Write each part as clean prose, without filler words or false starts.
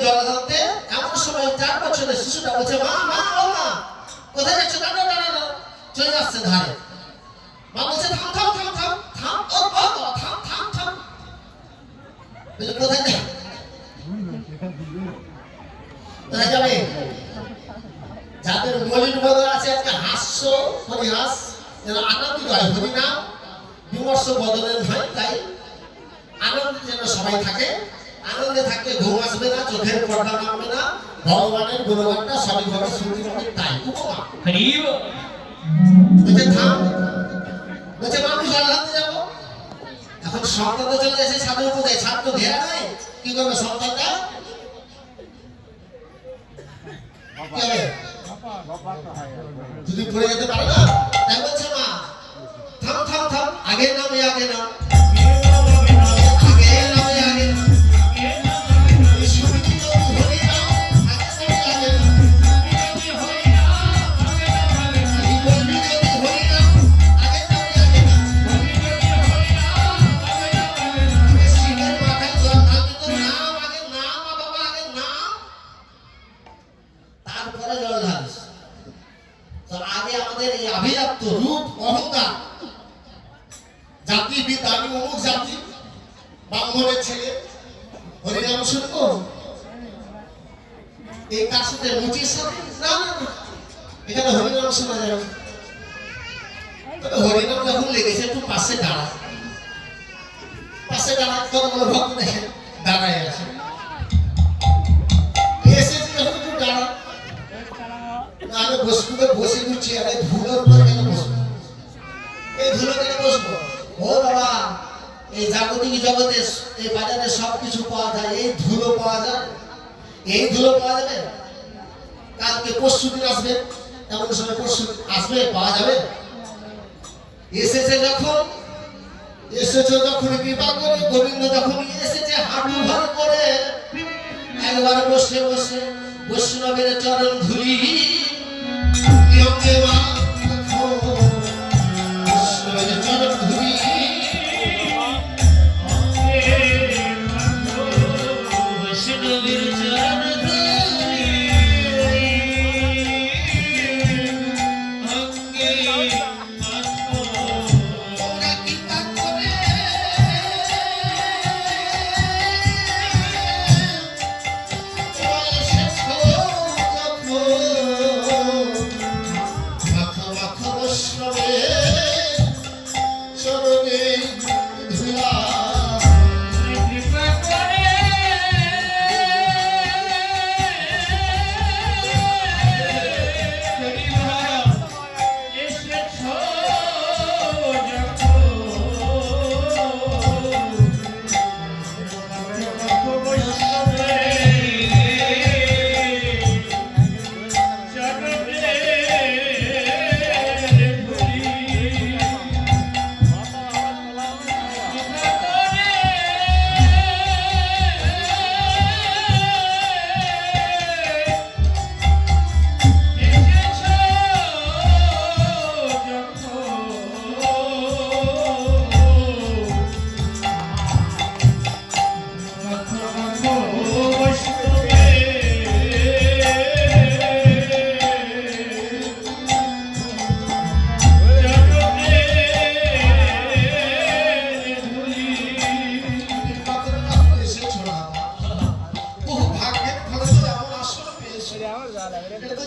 জলাধারতে এমন সময় 4 বছরের শিশুটা বলছে মা মা ও মা কোথায় যাচ্ছ? দাঁড়াও দাঁড়াও দাঁড়াও, চলে যাচ্ছে ধারে। মা বলছে থাম থাম থাম থাম থাম, ও বাবা থাম থাম থাম। বলে কোথায় যাবে? কোথায় যাবে? যাদের মলিন বদল আছে আজকে হাস্য পরিহাস যেন আনন্দিত হয়, হরিনাম বিমর্ষ বদলের হয়, তাই আনন্দ যেন সবাই থাকে। আনন্দে থাকলে ঘুম আসবে না, চোখের পর্দা নামবে না, ভগবানের গুণগানটা সঠিকভাবে শুনতে পাবে। তাই উপমা বলছে থাম, বলছে আমি জলাধারতে যাবো। এখন সন্তান তো চলে গেছে সাধু উপদে, ছাত্র ধেয়া নাই, কি করবে সন্তানটা? কি হবে? যদি পড়ে যেতে পারে না, তাই বলছে মা থাম থাম থাম, আগে নামে আগে নাম, আগে নামে আগে নাম। জাতিবিদ আমি অমুক জাতি, ব্রাহ্মণের ছেলে, হরিনাম শুনবো এই কার সাথে রুচির সাথে? না না না, এখানে হরিনাম শোনা যাবে। হরিনাম যখন লেগেছে একটু পাশে দাঁড়া, পাশে দাঁড়া, কতগুলো ভক্ত দেখে দাঁড়ায় আছে, এসেছে যখন একটু দাঁড়া। না আমি বসবো, বসে ঘুরছি, আর এই ধুলোর উপর কেন বসবো? এই ধুলো কেন বসবো? ও বাবা, এই জাগতিক জগতে এই বাজারে সবকিছু পাওয়া যায়, এই ধুলো পাওয়া যায়, এই ধুলো পাওয়া যাবে? কালকে পরশু দিন আসবে, এমন সময় পরশু আসবে, পাওয়া যাবে? এসেছে যখন, এসেছে যখন কৃপা করে, গোবিন্দ যখন এসেছে হাঁটু ভর করে, একবার বসে বসে বৈষ্ণবের চরণ ধুলি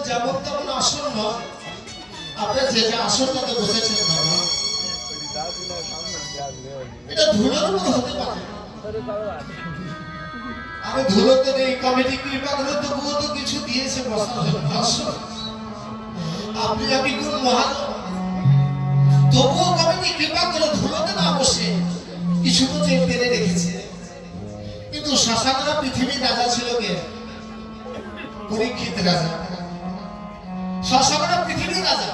যেমন তেমন আসন নয়। আপনার যে যে আসনটাতে বসেছেন বাবা, এটা ধুলোর উপর হতে পারে। আমি ধুলোতে নেই, কমিটি কৃপা করে তবুও তো কিছু দিয়েছে বসার জন্য আসন। আপনি আমি কোন মহাজন, তবুও কমিটি কৃপা করে ধুলোতে না বসে কিছু তো টেনে রেখেছে। কিন্তু শ্মশানরা পৃথিবীর রাজা ছিল কে? পরীক্ষিত রাজা। শ্মশানরা পৃথিবীর রাজা।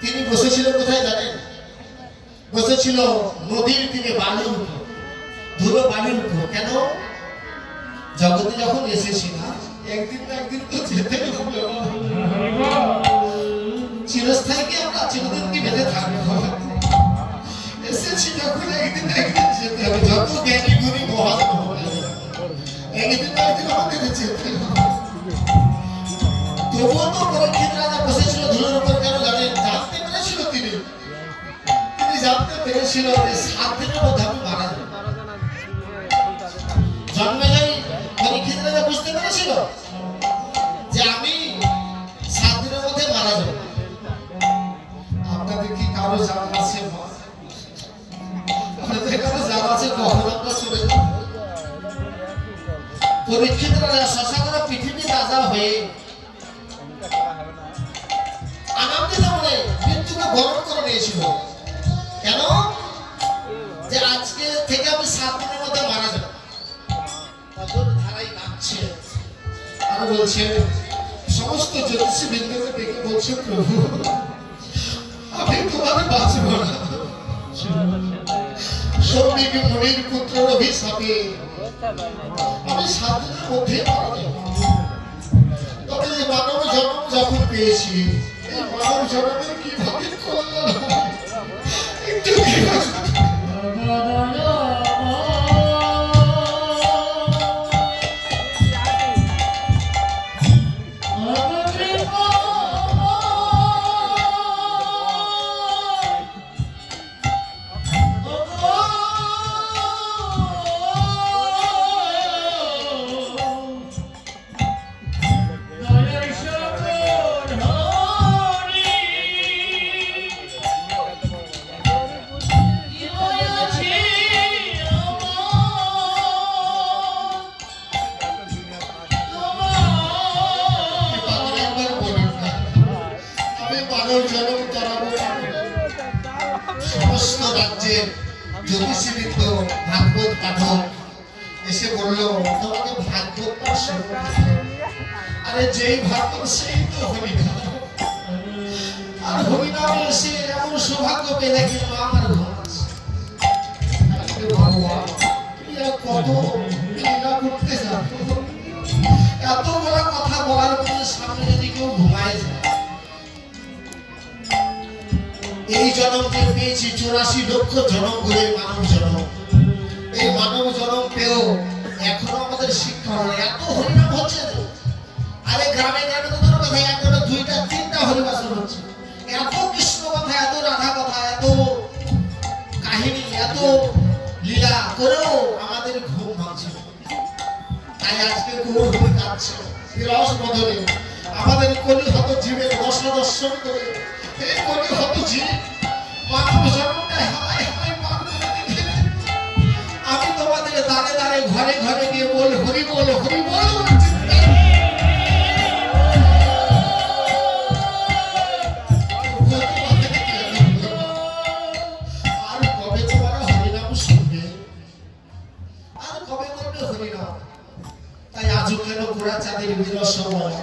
তিনি বসেছিলেন কোথায় জানেন? বসেছিল নদীর তীরে, বালির উপর, ধুলো বালির উপর। কেন? জগতে যখন এসেছি না, একদিন না একদিন তো যেতে হবে। চিরস্থায়ী কি আমরা চিরদিন কি বেঁধে থাকবো? এসেছি যখন একদিন না একদিন যেতে হবে। যত জ্ঞানী গুণী মহান একদিন আমাকে দিচ্ছে তবুও তো পরীক্ষিত রাজা বসেছিল ধুলোর উপর কেন জানেন জানতে পেরেছিল তিনি জানতে পেরেছিল যে 7 দিনের মধ্যে আমি মারা যাব জন্মেজয় পরীক্ষিত রাজা বুঝতে পেরেছিল যে আমি 7 দিনের মধ্যে মারা যাব আপনাদের কি কারো জানা আছে আপনাদের কারো জানা আছে কখন আমরা চলে যাব পরীক্ষিত রাজা শশাঙ্ক পৃথিবী রাজা হয়ে আনন্দিত মনে মৃত্যুকে বরণ করে নিয়েছিল কেন যে আজকে থেকে আমি 7 দিনের মধ্যে মারা যাব অদূর ধারাই নাচছে আর বলছে সমস্ত জ্যোতিষী বৃন্দকে ডেকে বলছে প্রভু আমি তোমার বাঁচব না সৌমিক মুনির পুত্রের অভিশাপে আমি 7 দিনের মধ্যে মারা যাব তবে যে মানব জন্ম যখন পেয়েছি এই মানব জন্মের কিভাবে কল্যাণ একটু সমস্ত রাজ্যের জ্যোতিষীবৃন্দ ভাগবত পাঠক এসে বলল তোমাকে ভাগবত পাঠ শুরু করতে আরে যেই ভাগবত সেই তো হরিনাম আর হরিনামে এসে এমন সৌভাগ্য পেলে কিন্তু আমার ঘর আছে ভগবান কত লীলা করতে যাবো এত বড় কথা বলার মধ্যে সামনে যদি কেউ ঘুমায় যায় এই জন্ম যে পেয়েছি 84 লক্ষ জন্ম ঘুরে মানব জন্ম এই মানব জন্ম পেয়েও এখনো আমাদের শিক্ষা হলো এত হরিনাম হচ্ছে আরে গ্রামে গ্রামে তো কোনো কথা এখনো 2টা 3টা হরিবাসন হচ্ছে এত কৃষ্ণ কথা এত রাধা কথা এত কাহিনী এত লীলা করেও আমাদের ঘুম ভাঙছে তাই আজকে গৌর হয়ে কাঁদছে রস বদলে আমাদের কলিহত জীবের রস দর্শন করে এই কলিহত জীব মানব জন্মটা হায় হায় পার করে দিতে আমি তোমাদের দাঁড়ে দাঁড়ে ঘরে ঘরে গিয়ে বল হরি বল আর কবে তোমরা হরিনাম শুনবে আর কবে করবে হরিনাম তাই আজও কেন গোড়া চাঁদের বিরস সময়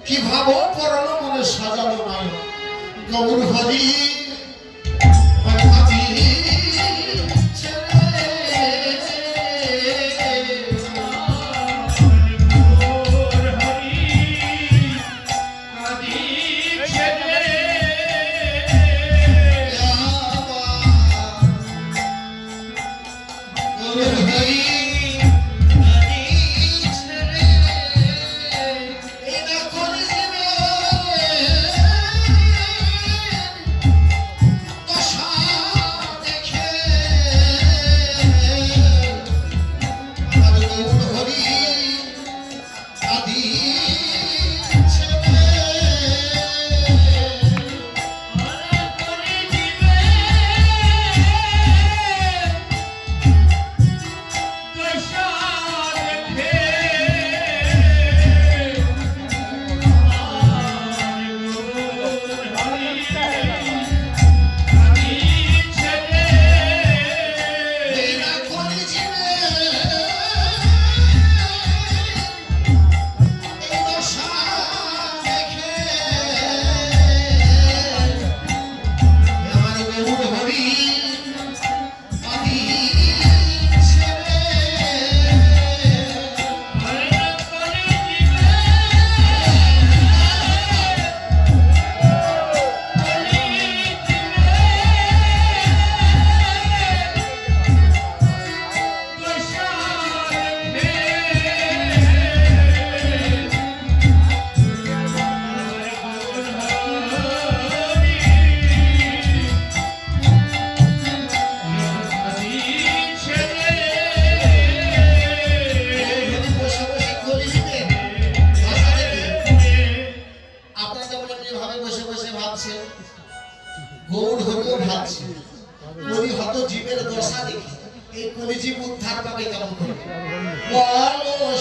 কি ভাবো পড়ানো মনে সাজানো নয় গৌর হরি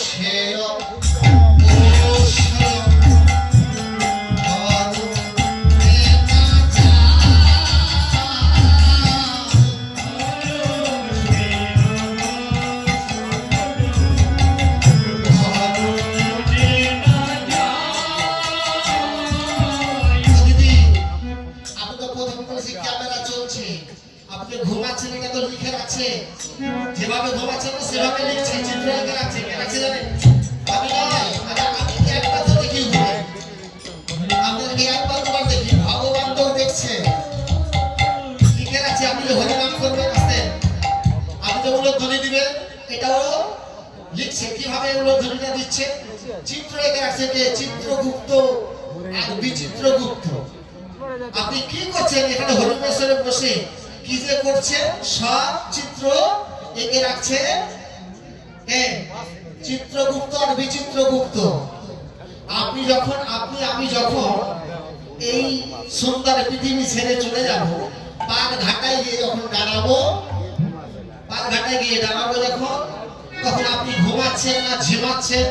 সেয় ঘুমাচ্ছেন এটা তো লিখে রাখছে, যেভাবে ঘুমাচ্ছেন সেভাবে লিখছে, চিত্র লিখে রাখছে। কে রাখছে জানেন? আমি নয়, আমি একবার তো দেখি ঘুমাই, আপনাদেরকে একবার তোমার দেখি, ভগবান তো দেখছে, লিখে রাখছে। আপনি যে হরিনাম করবেন আসতেন, আপনি যে উলোধ্বনি দিবেন, এটাও লিখছে। কিভাবে উলোধ্বনিটা দিচ্ছে? চিত্র লিখে রাখছে, যে চিত্রগুপ্ত আর বিচিত্রগুপ্ত। আপনি কি করছেন এখানে হরিমেশ্বরে বসে? কি যে করছে? সব চিত্র এঁকে রাখছে চিত্রগুপ্ত আর বিচিত্রগুপ্ত। আমি যখন এই সুন্দর পৃথিবী ছেড়ে চলে যাব, পার ঘাটায় গিয়ে যখন দাঁড়াবো, যখন, তখন আপনি ঘুমাচ্ছেন না ঝিমাচ্ছেন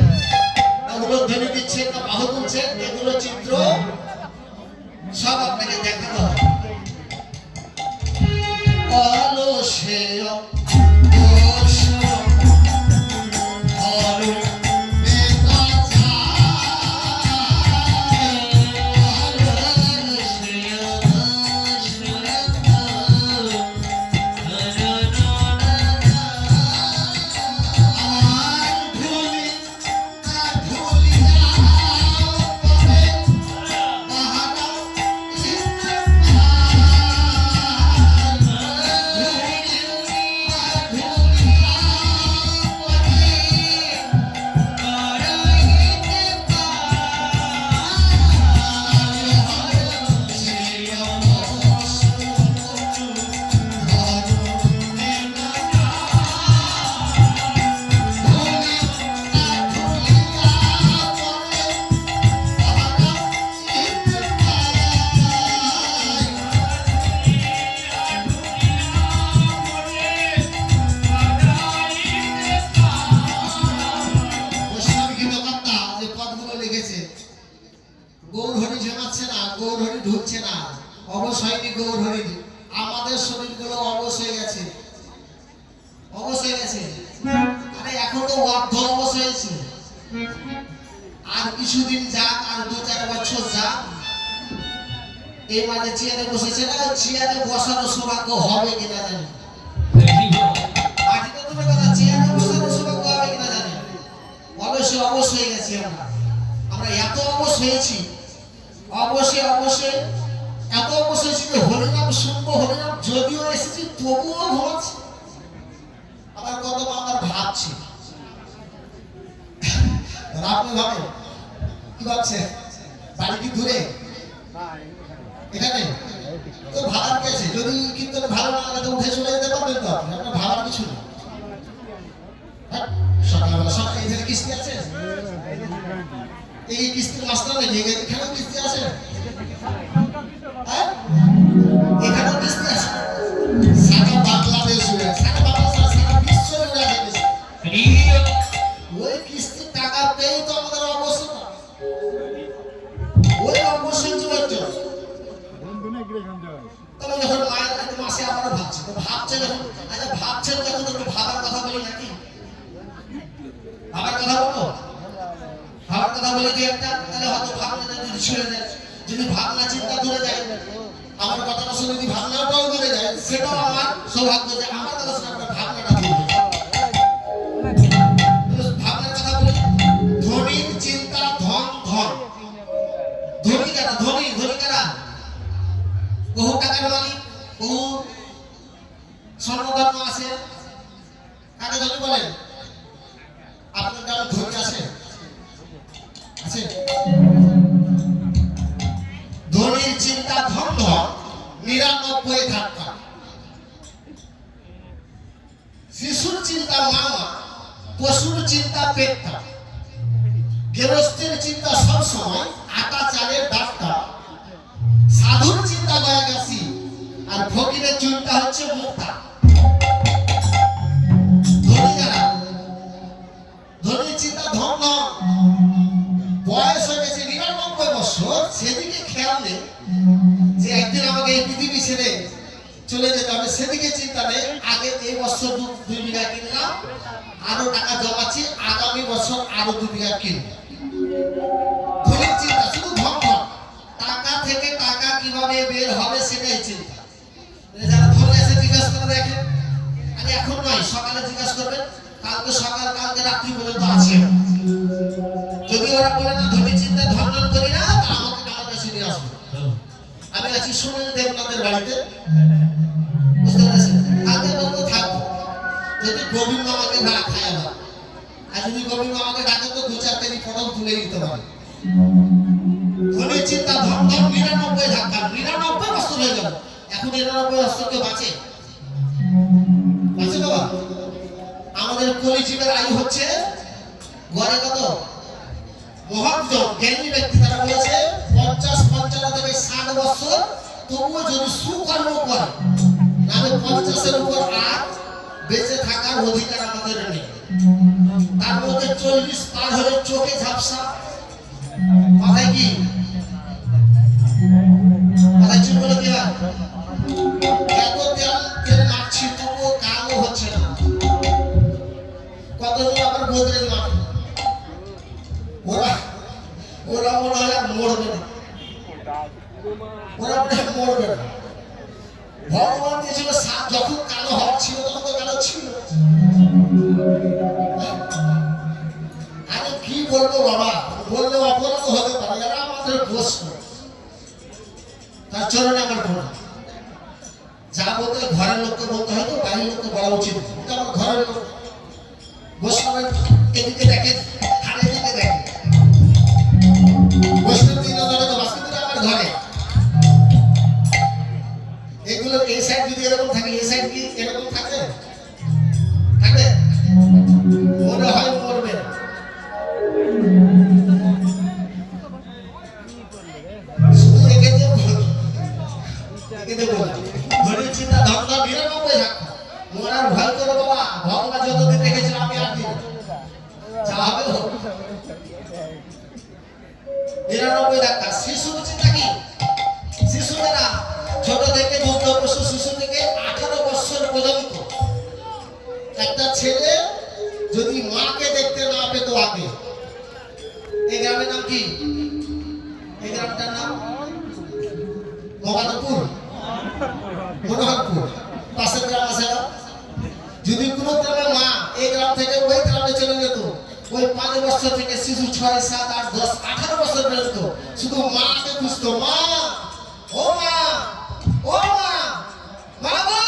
না উলোধ্বনি দিচ্ছেন না বাহু তুলছেন, এগুলো চিত্র সব আপনাকে দেখানো হবে। অলসেয় ঢুকছে না, অবশ হয়নি গৌর হরি। আমাদের শরীরগুলো অবশ হয়ে গেছে, আরে এখন তো অর্ধ অবশ হয়েছে। আর কিছুদিন যাক, আর 2-4 বছর যাক, এই মাঝে চেয়ারে বসেছে না, চেয়ারে বসানো সৌভাগ্য হবে কিনা জানি। মাটিতে তুমি কথা, চেয়ারে বসানো সৌভাগ্য হবে কিনা জানি। অবশ্যই অবশ হয়ে গেছি আমরা এত অবশ হয়েছি, অবশ্যই এত অবশ্য যে হরিনাম শুনবো, হরিনাম যদিও এসেছি তবুও ঘুমাচ্ছি। আবার কত আমার ভাবছি, আপনি ভাবেন কি ভাবছে? বাড়ি কি দূরে? এখানে তো ভাবার কি আছে? যদি কিন্তু ভালো না লাগে তো উঠে চলে যেতে পারবেন তো আপনি, আপনার ভাবার কিছু নেই। সকালবেলা এখানে কিস্তি আছে, এই কিস্তির মাস্টার নেই, এখানেও কিস্তি আছে, এখানেও কিস্তি আছে। সারা বাংলাদেশ সারা বিশ্ব ওই কিস্তির টাকা পেয়ে তো আমাদের অবস্থা, ওই অবশ্যই তবে যখন মায়ের মাসে আবার ভাবছে যখন, ভাবছেন যখন একটু ভাবার কথা বলি নাকি? ভাবার কথা বলবো, ভাবার কথা বলে যে একটা, তাহলে হয়তো ভাবনাটা যদি ছেড়ে দেয়, যদি ভাবনা চিন্তা দূরে যায়, আমার কথাটা শুনে যদি ভাবনাটাও দূরে যায়, সেটাও আমার সৌভাগ্য যে আমার কথা শুনে আপনার ভাবনাটা দূরে যায়। ভাবনার কথা বলি, ধনীর চিন্তা ধন ধন। ধনী কারা? ধনী কারা? বহু টাকার মালিক, বহু স্বর্ণধন্য আছে, কাকে ধনী বলেন? আপনার গ্রামে ধনী আছে? ধনীর চিন্তা ধন ধন, 99 ধাক্কা। শিশুর চিন্তা মামা, পশুর চিন্তা পেটটা, গৃহস্থের চিন্তা সবসময় আটা চালের ডাক্তার, সাধুর চিন্তা গয়াগাছি, আর ফকিরের চিন্তা হচ্ছে মুক্তা। ধনী যারা, ধনী চিন্তা ধন ধন বয়স হয়ে গেছে 99 বছর, সেদিকে খেয়াল নেই যে একদিন আমাকে এই পৃথিবী ছেড়ে চলে যেতে হবে, সেদিকে চিন্তা নেই। আগে এই বছর 2 বিঘা কিনলাম, আরো টাকা জমাচ্ছি, আগামী বছর আরো 2 বিঘা কিনব। ধনের চিন্তা শুধু ধন ধন, টাকা থেকে টাকা কিভাবে বের হবে সেটাই চিন্তা। যারা ধরে আছে জিজ্ঞাসা করে দেখেন, আরে এখন নয়, সকালে জিজ্ঞাসা করবেন, কালকে সকাল কালকে রাত্রি পর্যন্ত আছে। যদি ওরা বলে না ধনী চিন্তা ধন করি না, আমাকে আমার কাছে নিয়ে আসবে। আমি আছি সুনীল দেবনাথের বাড়িতে, বুঝতে পেরেছেন? কালকে পর্যন্ত থাকবো, যদি গোবিন্দ আমাকে না খায় আবার। আর যদি গোবিন্দ আমাকে ডাকে তো 2-4 কেজি ফটো তুলে দিতে পারে। ধনীর চিন্তা ধন ধন 99 ধাক্কা, 99 বছর হয়ে গেল, এখন 99 বছর কেউ বাঁচে? বাঁচে বাবা? আমাদের কলিজীবের আয়ু হচ্ছে গড়ে কত? মহাজন জ্ঞানী ব্যক্তি তারা বলেছে 50-55 থেকে 60 বছর, তবুও যদি সুকর্ম করে তাহলে 50-এর উপর আর বেঁচে থাকার অধিকার আমাদের নেই। তার মধ্যে 40 পার হলে চোখে ঝাপসা, মাথায় কি মাথায় চুল বলে কি হয়? এত তেল মারছি তবুও কালো হচ্ছে না। কতজন আবার গোদরেজ মাঠে ওরা ওরা মনে হয় মরবে না, ওরা মরবে না। ভগবান দিয়েছিল যখন কালো হওয়ার ছিল তখন তো কালো ছিল। আমি কি বলবো বাবা, বললে অপরাধ হতে পারে, এরা আমাদের প্রশ্ন। তার চরণে আমার বলা যা বলতে ঘরের লোককে বলতে হয়তো বাড়ির লোককে বলা উচিত। এটা আমার ঘরের লোক, বৈষ্ণবের এদিকে দেখেন, হাড়ের দিকে দেখেন, বৈষ্ণব দিন আমার ঘরে এগুলো এই সাইড যদি এরকম থাকে, এই সাইড কি এরকম থাকে? থাকে? মনে হয় মরবে না। শুধু একে দিয়ে ধনীর চিন্তা ধন ধন 99 ধাক্কা, মরার ভয় করে বাবা। ভগবান যতদিন রেখেছিল আমি আর দিন যা হবে হোক। 99 ধাক্কা। শিশুর চিন্তা কি? শিশুরা ছোট থেকে 14 বছর, শিশু থেকে 18 বছর পর্যন্ত একটা ছেলে যদি মাকে দেখতে না পেত আগে, এই গ্রামের নাম কি? এই গ্রামটার নাম মহানপুর, মনোহরপুর। পাশের গ্রাম আছে না? যদি কোনো গ্রামের মা এই গ্রাম থেকে ওই গ্রামে চলে যেত, ওই 5 বছর থেকে শিশু 6, 7, 8, 10, 18 বছর পর্যন্ত শুধু মাকে খুঁজতো। মা, ও মা, ও মা, মা গো,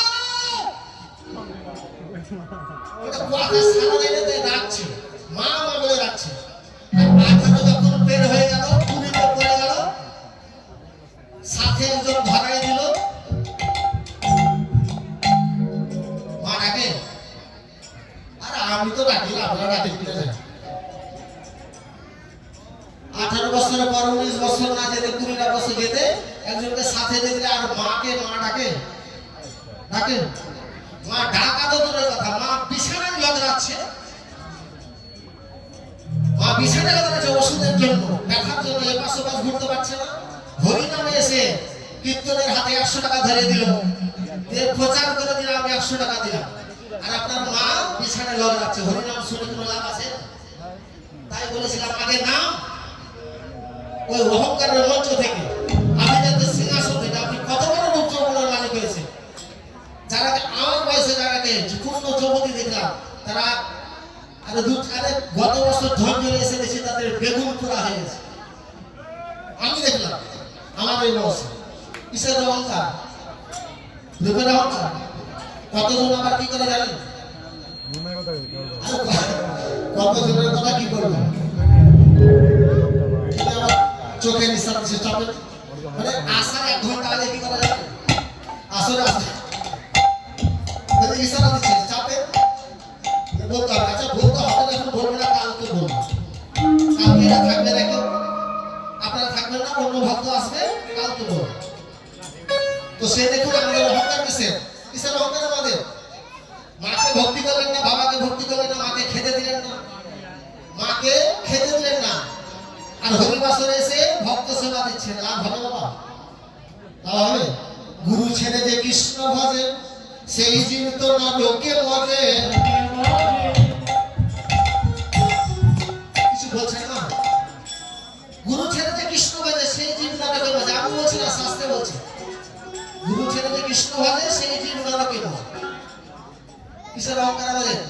এটা কথা সারা দিনে ডাকছে, মা মা বলে ডাকছে। আর 18 যখন বের হয়ে গেল, 20 পড়ে গেল, সাথে একজন ধরাই দিল, মা ডাকে। আর আমি তো ডাকি, আপনারা ডাকেন কিনা জানি। 18 বছরের পর 19 বছর না যেতে, 20 বছর যেতে একজনকে সাথে দেখলে আর মাকে মা ডাকে? ডাকে? মা ডাকা তো দূরের কথা, মা বিছানায় লদরাচ্ছে। মা বিছানায় লদরাচ্ছে ওষুধের জন্য, ব্যথার জন্য, এপাশ ওপাশ ঘুরতে পারছে না। হরি নামে এসে কীর্তনের হাতে 100 টাকা ধরে দিল, প্রচার করে দিলাম, আমি 100 টাকা দিলাম। আর আপনার মা বিছানায় লদরাচ্ছে। হরি নাম শুনে কোনো লাভ আছে? তাই বলেছিলাম আগে নাম ওই অহংকারের মঞ্চ থেকে, আমি যাতে সিংহাসন থেকে, আপনি কত বড় রূপ যৌবনের মালিক হয়েছে। যারা আমার বয়সে যারাকে পূর্ণ যুবতী দেখলাম, তারা আরে গত বছর ধৈর্য এসে দেখছি তাদের বেগুন পোড়া হয়ে গেছে। আমি দেখলাম আমার এই বয়সে কিসের অহংকার, রূপের অহংকার। কতজন আবার কি করে জানেন? কতজনের কথা কি করবো, চোখে নিঃশ্বাস দিচ্ছে চাপে, মানে আসার 1 ঘন্টা আগে কি করা যাবে? আসলে ইশারা দিচ্ছে চাপে বলতে হবে। আচ্ছা বলতে হবে না, এখন বলবে না, কালকে বলবো। কালকে এরা থাকবে নাকি? আপনারা থাকবেন না, অন্য ভক্ত আসবে, কালকে বলবো। তো সে দেখুন আমাদের অহংকার কিসের? কিসের অহংকার আমাদের? মাকে ভক্তি করলেন না, বাবাকে ভক্তি করলেন না, মাকে খেতে দিলেন না, মা খেতে দিলেন না, আর হরিবাসরে এসে ভক্ত সেবা দিচ্ছেন, লাভ হবে বাবা? লাভ হবে? গুরু ছেড়ে যে কৃষ্ণ ভজে সেই জীব তো না লোকে ভজে। কিছু বলছেন না? গুরু ছেড়ে যে কৃষ্ণ ভজে সেই জীব না লোকে ভজে। আমি বলছি না, শাস্ত্রে বলছে গুরু ছেড়ে যে কৃষ্ণ ভজে সেই জীব না লোকে ভজে। কিসের অহংকার বলেন?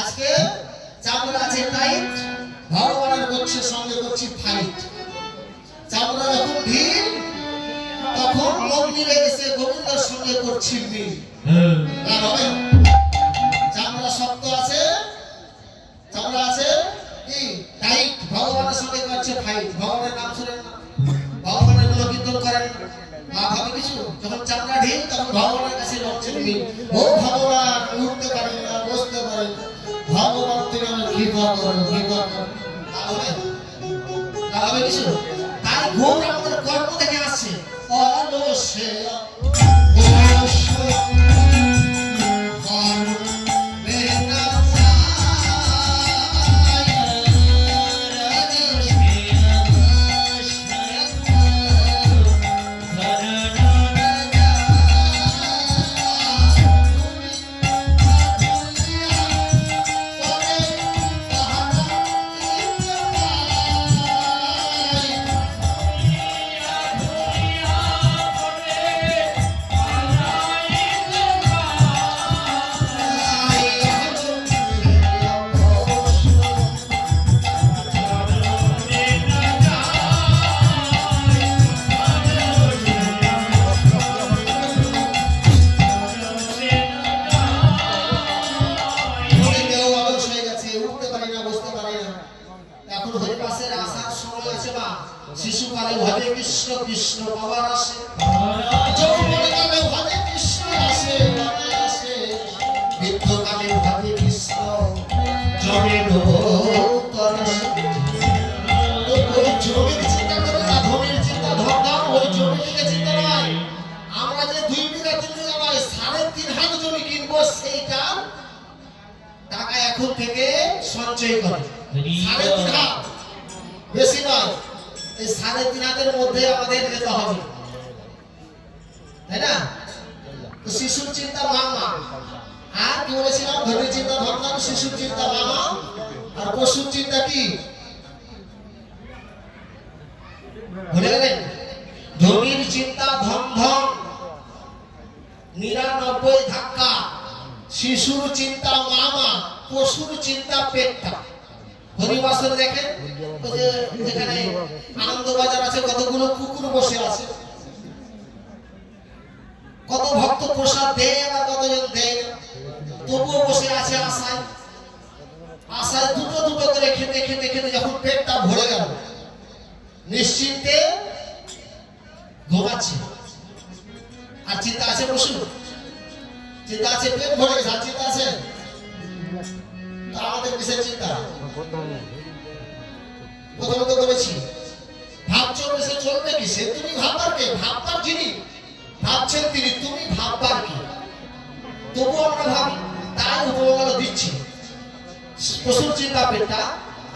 আজকে চামড়া আছে টাইট, ভগবানের করছে সঙ্গে করছি ফাইট। চামড়া যখন ঢিল তখন মন্দিরে এসে গোবিন্দের সঙ্গে করছি মিল। চামড়া শক্ত আছে, চামড়া আছে কি টাইট, ভগবানের সঙ্গে করছে ফাইট। ভগবানের নাম শুনেন না, ভগবানের গুলো কীর্তন করেন না, ভাবে কিছু। যখন চামড়া ঢিল তখন ভগবানের কাছে লড়ছেন মিল। ও ভগবান, উঠতে পারি না, বসতে পারি না, ভগবান তুমি আমার কৃপা করো, কৃপা করো। হবে কিছু? তাই ঘোর আমাদের কর্ম থেকে আসছে। অলসে শিশুকালে ভজে কৃষ্ণ কৃষ্ণ বাবার আসে, যৌবনকালে ভজে কৃষ্ণ আসে বাবার আসে, বৃদ্ধকালে ভজে কৃষ্ণ জমে নূতন আসে। ওই জমির চিন্তা করে না, ধনির চিন্তা ধরতাম, ওই জমি থেকে চিন্তা নয়। আমরা যে 2 বিঘা 3 বিঘা নয় 3.5 হাত জমি কিনবো, সেইটা টাকা এখন থেকে সঞ্চয় করে 3.5 হাত, বেশি নয়। এই 3.5 হাতের মধ্যে আমাদের যেতে হবে, তাই না? তো শিশুর চিন্তা মামা, আর কি বলেছিলাম? ধনির চিন্তা ধরতাম, শিশুর চিন্তা মামা, আর পশুর চিন্তা কি ভুলে গেলেন? ধনির চিন্তা ধম ধম 99 ধাক্কা, শিশুর চিন্তা মামা, পশুর চিন্তা পেটটা। হরিবাসরে দেখেন যেখানে আনন্দবাজার আছে, কতগুলো কুকুর বসে আছে, কত ভক্ত প্রসাদ দেয় বা কতজন দেয় না, তবুও বসে আছে আশায়। আশায় দুটো দুটো করে খেতে খেতে খেতে যখন পেটটা ভরে গেল, নিশ্চিন্তে ঘুমাচ্ছে। আর চিন্তা আছে পশু, চিন্তা আছে পেট ভরে গেছে, আর চিন্তা আছে আমাদের কিসের চিন্তা? প্রথমত বলেছি ভাবছো সে চলবে কি? সে তুমি ভাববার কে? ভাববার যিনি ভাবছেন তিনি, তুমি ভাববার কি? তবুও আমরা ভাবি, তাই উপমাগুলো দিচ্ছি। পশুর চিন্তা পেটটা,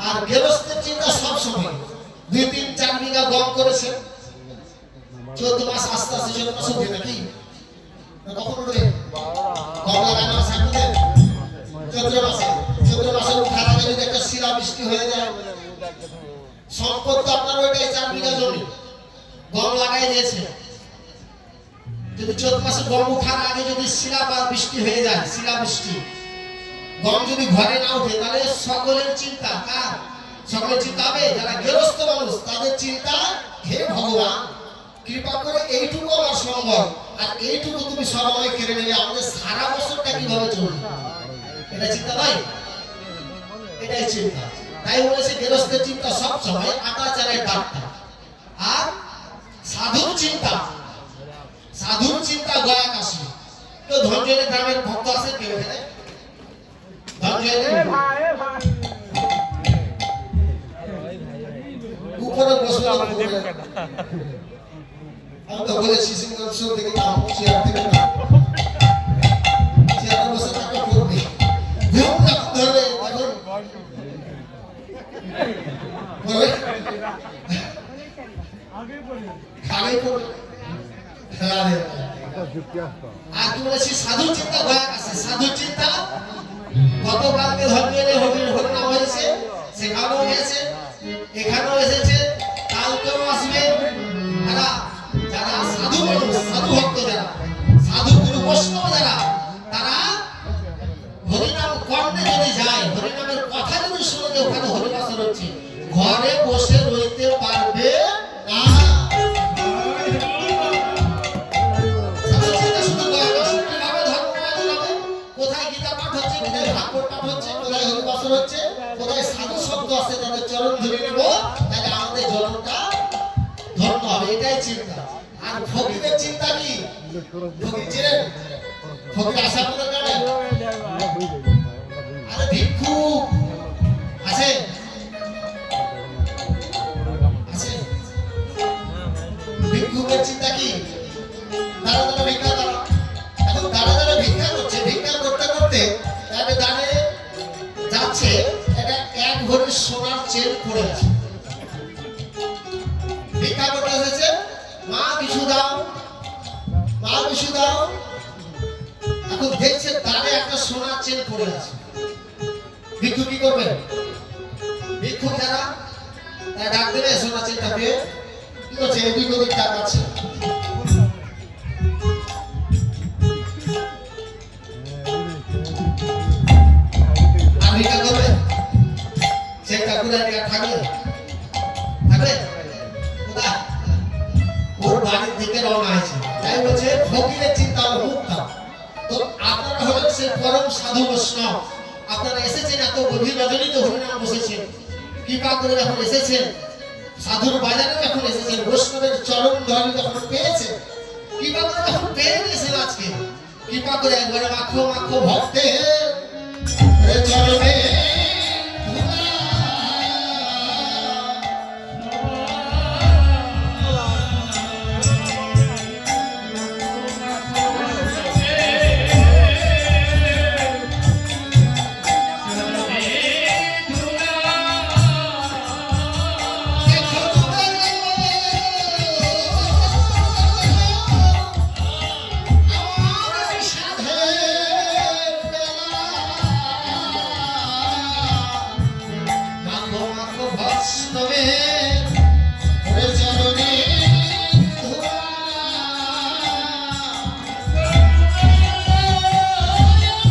আর গেরস্থের চিন্তা সব সময়। 2, 3, 4 বিঘা গম করেছে, 14 মাস আস্তে আস্তে 14 মাস উঠে নাকি কখন উঠবে? গম লাগানো আছে আপনাদের 14 মাসে। 14 মাসের উঠার আগে যদি একটা শিলা বৃষ্টি হয়ে যায়, সম্পদ তো আপনার ওইটাই 4 বিঘা জমি গম লাগাই দিয়েছে। যদি 14 মাসে গম উঠার আগে যদি শিলা বা বৃষ্টি হয়ে যায়, শিলা বৃষ্টি, গম যদি ঘরে না উঠে, তাহলে সকলের চিন্তা কার? সকলের চিন্তা হবে যারা গৃহস্থ মানুষ, তাদের চিন্তা হে ভগবান কৃপা করে এইটুকু আমার সম্ভব, আর এইটুকু তুমি সবাই কেড়ে নিলে আমাদের সারা বছরটা কিভাবে চলবে, এটা চিন্তা নয়, এটাই চিন্তা। তাই বলেছে গৃহস্থের চিন্তা সব সময় আটা চালের ডাক্তার, আর সাধুর চিন্তা, সাধুর চিন্তা গয়া কাশি। তো ধনজয়ের গ্রামের ভক্ত আছে কেউ এখানে? ধনজয়ের আমি তো বলেছি সিংহাসন থেকে নাম চেয়ার থেকে না চেয়ারে বসে থাকলে করবে ঘুম যখন ধরবে তখন বলবে খালি করবে আর কি বলেছি সাধু চিন্তা ভয় আছে সাধু চিন্তা গতকালকে ধর্মের হরিনাম হয়েছে সেখানেও গেছে এখানেও এসেছে কালকেও আসবে যারা সাধু মানুষ সাধু ভক্ত যারা সাধু গুরু বৈষ্ণব যারা তারা হরিনাম কর্ণে যদি যায় হরিনামের কথা যদি শুনে ওখানে হরিবাসন হচ্ছে ঘরে বসে রইতে পারবে না কোথায় গীতা পাঠ হচ্ছে কোথায় ভাগবত পাঠ হচ্ছে কোথায় হরিবাসন হচ্ছে কোথায় সাধু শব্দ আছে তাদের চরণ ধরে নেব তাহলে আমাদের জনটা ধর্ম হবে এটাই চিন্তা আর ফকিরের চিন্তা কি ফকির ছিলেন ফকির আশা করে যাবেন আরে ভিক্ষু আছে আছে ভিক্ষুকের চিন্তা কি তারা তারা ভিক্ষা করো এখন তারা তারা ভিক্ষা করছে ভিক্ষা করতে করতে তাদের দানে যাচ্ছে এটা এক ভরি সোনার চেন পড়ে আছে ভিক্ষা করতে এসেছে মা কিছু দাও মা কিছু দাও এখন দেখছে দানে একটা সোনার চেন পড়ে আছে ভিক্ষু কি করবে ভিক্ষু যারা তারা ডাক দেবে সোনার চেনটা পেয়ে কি করছে এদিক ওদিক টাকাচ্ছে আর ভিক্ষা করবে চেনটা ঘুরে থাকবে থাকবে কোথায় ওর বাড়ির দিকে রওনা হয়েছে তাই বলছে ফকিরের চিন্তা মুক্তা তো আপনারা হলেন সে পরম সাধু বৈষ্ণব আপনারা এসেছেন এত গভীর রজনীতে হরিনাম বসেছেন কৃপা করে যখন এসেছেন সাধুর বাজারে যখন এসেছেন বৈষ্ণবের চরণ ধরে যখন পেয়েছেন কৃপা করে যখন পেয়ে গেছেন আজকে কৃপা করে একবারে মাখো মাখো ভক্তে চরণে Vamos,